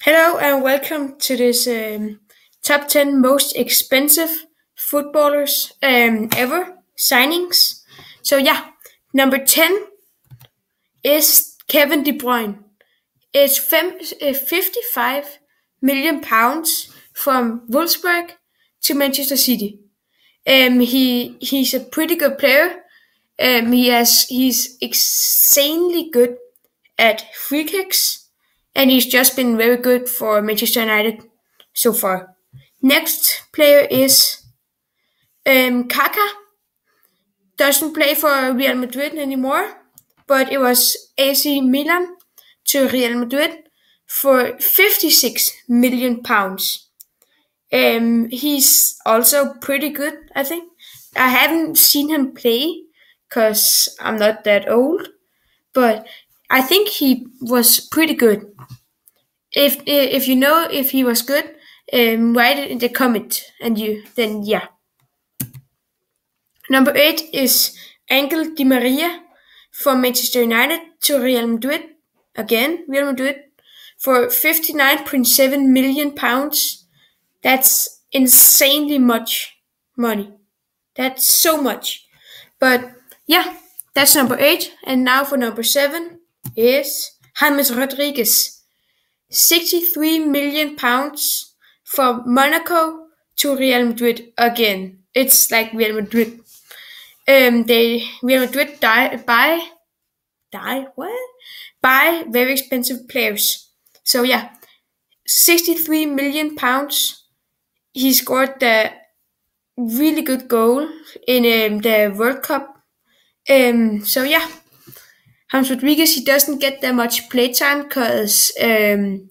Hello and welcome to this top 10 most expensive footballers ever signings. So yeah, number 10 is Kevin De Bruyne. It's 55 million pounds from Wolfsburg to Manchester City. He's a pretty good player. He's insanely good at free kicks, and he's just been very good for Manchester United so far. Next player is Kaka. Doesn't play for Real Madrid anymore, but it was AC Milan to Real Madrid for 56 million pounds. He's also pretty good, I think. I haven't seen him play because I'm not that old, but I think he was pretty good. If you know if he was good, write it in the comment, and then yeah. Number 8 is Angel Di Maria from Manchester United to Real Madrid. Again, Real Madrid for 59.7 million pounds. That's insanely much money. That's so much. But yeah, that's number 8. And now for number 7 is James Rodriguez. 63 million pounds from Monaco to Real Madrid again. It's like Real Madrid. Real Madrid buy very expensive players. So yeah, 63 million pounds. He scored the really good goal in the World Cup. So yeah, James Rodriguez, he doesn't get that much playtime because the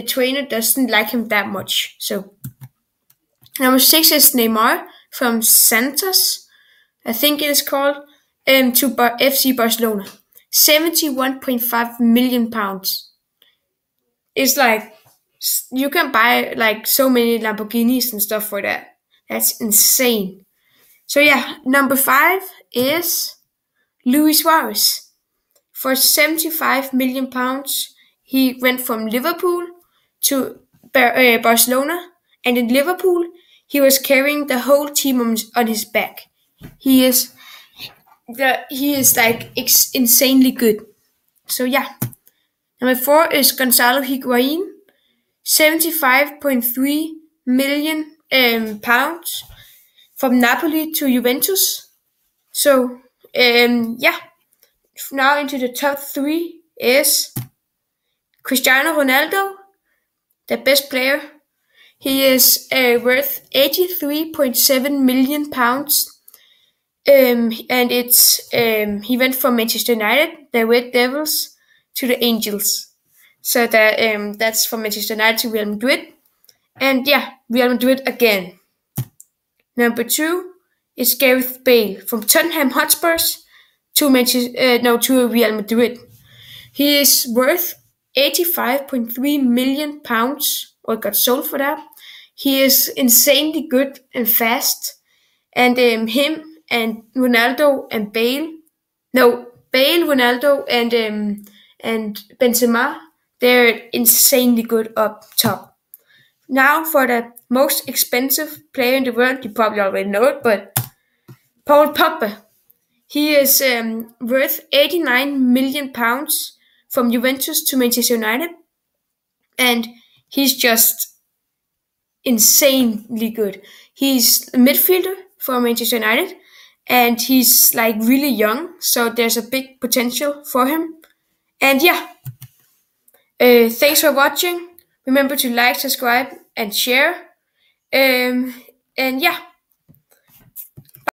trainer doesn't like him that much. So number 6 is Neymar from Santos, I think it is called, to FC Barcelona. 71.5 million pounds. It's like you can buy like so many Lamborghinis and stuff for that. That's insane. So yeah, number 5 is Luis Suarez. For 75 million pounds, he went from Liverpool to Barcelona, and in Liverpool, he was carrying the whole team on his back. He is like insanely good. So yeah. Number 4 is Gonzalo Higuain, 75.3 million pounds from Napoli to Juventus. So yeah. Now into the top 3 is Cristiano Ronaldo, the best player. He is worth 83.7 million pounds. And he went from Manchester United, the Red Devils, to the Angels. So that's from Manchester United to Real Madrid. And yeah, Real Madrid again. Number 2 is Gareth Bale from Tottenham Hotspurs to Real Madrid. He is worth 85.3 million pounds, or got sold for that. He is insanely good and fast. And him and Ronaldo and Bale, Ronaldo, and Benzema, they're insanely good up top. Now for the most expensive player in the world, you probably already know it, but Paul Pogba. He is worth 89 million pounds from Juventus to Manchester United, and he's just insanely good. He's a midfielder for Manchester United, and he's like really young, so there's a big potential for him. And yeah, thanks for watching. Remember to like, subscribe, and share. And yeah.